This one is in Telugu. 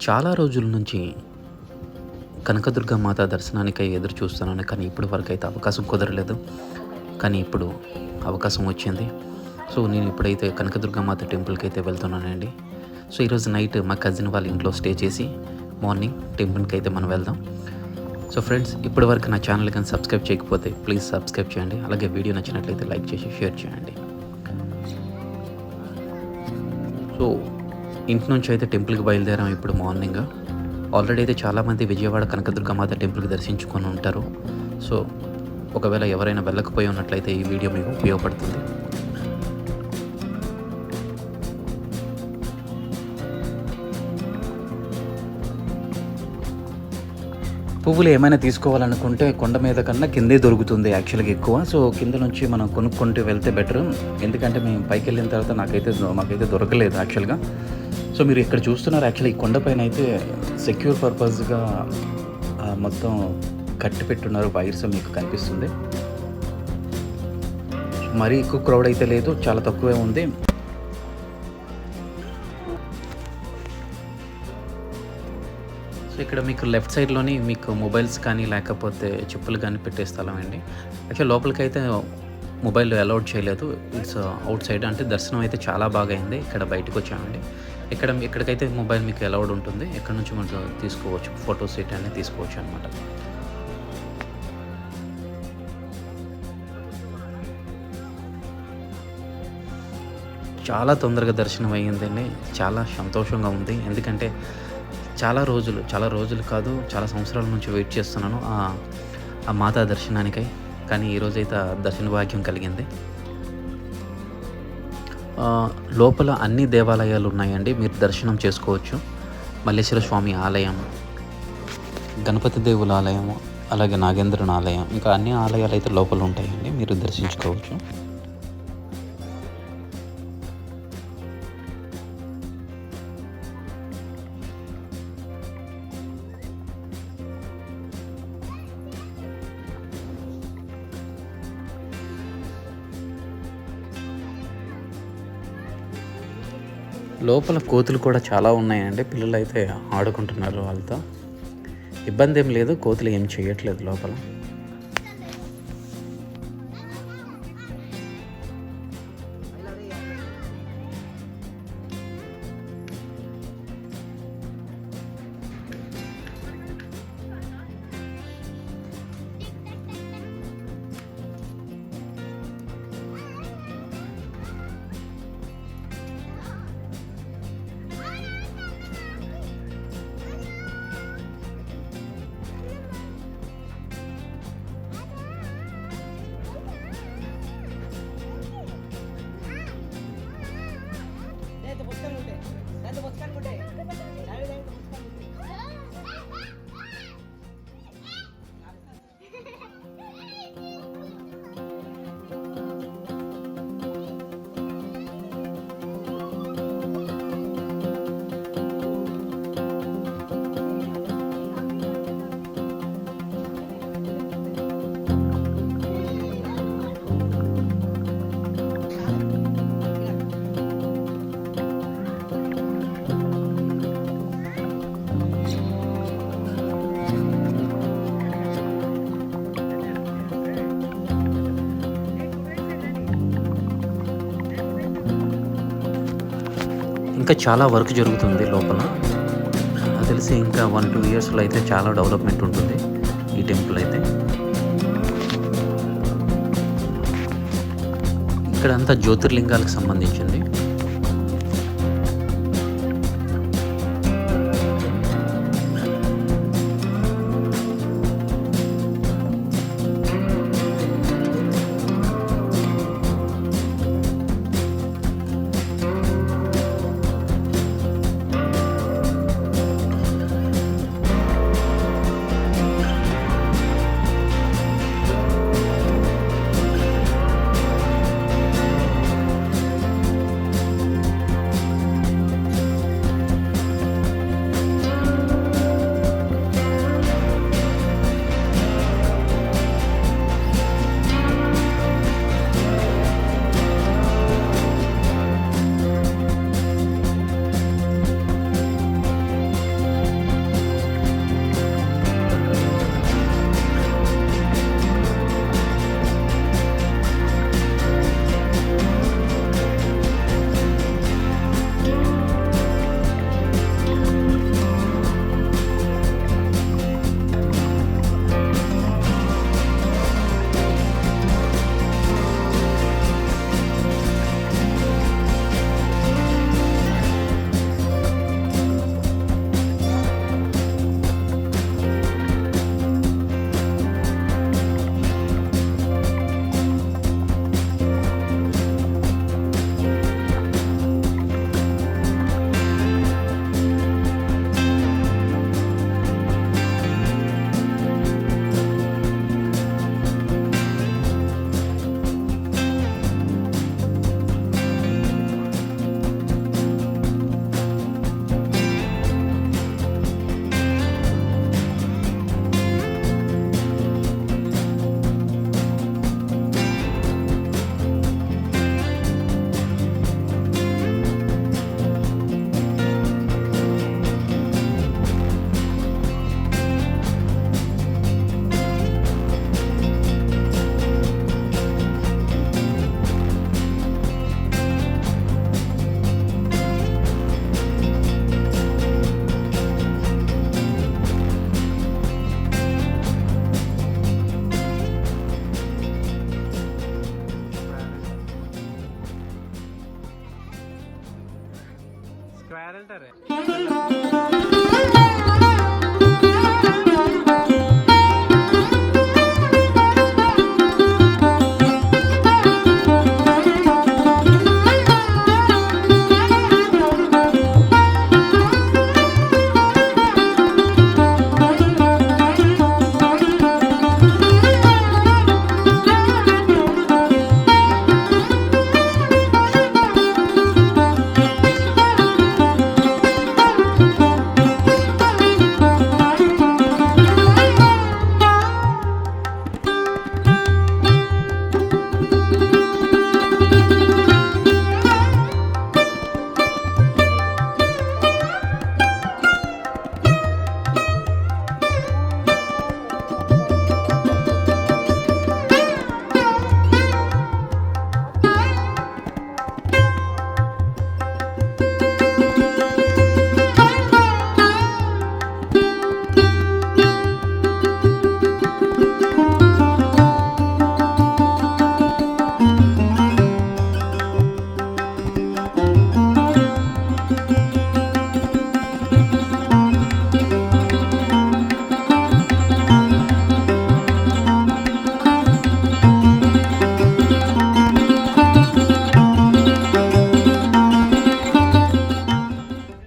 చాలా రోజుల నుంచి కనకదుర్గ మాత దర్శనానికై ఎదురు చూస్తున్నాను. కానీ ఇప్పటి వరకైతే అవకాశం కుదరలేదు. కానీ ఇప్పుడు అవకాశం వచ్చింది. సో, నేను ఇప్పుడైతే కనకదుర్గ మాత టెంపుల్‌కి అయితే వెళ్తున్నానండి. సో, ఈరోజు నైట్ మా కజిన్ వాళ్ళ ఇంట్లో స్టే చేసి మార్నింగ్ టెంపుల్‌కి అయితే మనం వెళ్దాం. సో ఫ్రెండ్స్, ఇప్పటి వరకు నా ఛానల్ కానీ సబ్స్క్రైబ్ చేయకపోతే ప్లీజ్ సబ్స్క్రైబ్ చేయండి. అలాగే వీడియో నచ్చినట్లయితే లైక్ చేసి షేర్ చేయండి. సో, ఇంటి నుంచి అయితే టెంపుల్‌కి బయలుదేరాం ఇప్పుడు మార్నింగ్. ఆల్రెడీ అయితే చాలామంది విజయవాడ కనకదుర్గమాత టెంపుల్‌కి దర్శించుకొని ఉంటారు. సో, ఒకవేళ ఎవరైనా వెళ్ళకపోయి ఉన్నట్లయితే ఈ వీడియో మీకు ఉపయోగపడుతుంది. పువ్వులు ఏమైనా తీసుకోవాలనుకుంటే కొండ మీద కన్నా కిందే దొరుకుతుంది యాక్చువల్గా ఎక్కువ. సో, కింద నుంచి మనం కొనుక్కుంటూ వెళ్తే బెటర్. ఎందుకంటే మేము పైకి వెళ్ళిన తర్వాత మాకైతే దొరకలేదు యాక్చువల్గా. సో, మీరు ఇక్కడ చూస్తున్నారు యాక్చువల్లీ ఈ కొండపైన అయితే సెక్యూర్ పర్పస్గా మొత్తం కట్టి పెట్టున్నారు. వైర్స్ మీకు కనిపిస్తుంది. మరీ ఎక్కువ క్రౌడ్ అయితే లేదు, చాలా తక్కువే ఉంది. సో, ఇక్కడ మీకు లెఫ్ట్ సైడ్లోని మీకు మొబైల్స్ కానీ లేకపోతే చెప్పులు కానీ పెట్టే స్థలం అండి. యాక్చువల్ లోపలికైతే మొబైల్ అలౌడ్ చేయలేదు. It's out side. అంటే దర్శనం అయితే చాలా బాగా అయింది. ఇక్కడ బయటకు వచ్చామండి. ఇక్కడికైతే మొబైల్ మీకు అలౌడ్ ఉంటుంది. ఇక్కడ నుంచి మనం తీసుకోవచ్చు, ఫొటోస్ అనేది తీసుకోవచ్చు అనమాట. చాలా తొందరగా దర్శనం అయ్యిందండి. చాలా సంతోషంగా ఉంది. ఎందుకంటే చాలా రోజులు కాదు, చాలా సంవత్సరాల నుంచి వెయిట్ చేస్తున్నాను ఆ మాతా దర్శనానికై. కానీ ఈరోజైతే దర్శన భాగ్యం కలిగింది. లోపల అన్ని దేవాలయాలు ఉన్నాయండి, మీరు దర్శనం చేసుకోవచ్చు. మల్లేశ్వర స్వామి ఆలయం, గణపతి దేవుల ఆలయం, అలాగే నాగేంద్రుని ఆలయం, ఇంకా అన్ని ఆలయాలు అయితే లోపల ఉంటాయండి, మీరు దర్శించుకోవచ్చు. లోపల కోతులు కూడా చాలా ఉన్నాయండి. పిల్లలు అయితే ఆడుకుంటున్నారు వాళ్ళతో. ఇబ్బంది ఏం లేదు, కోతులు ఏం చేయట్లేదు లోపల. ఇంకా చాలా వర్క్ జరుగుతుంది లోపల. నాకు తెలిసి ఇంకా 1-2 ఇయర్స్లో అయితే చాలా డెవలప్మెంట్ ఉంటుంది ఈ టెంపుల్ అయితే. ఇక్కడంతా జ్యోతిర్లింగాలకు సంబంధించింది. సరే.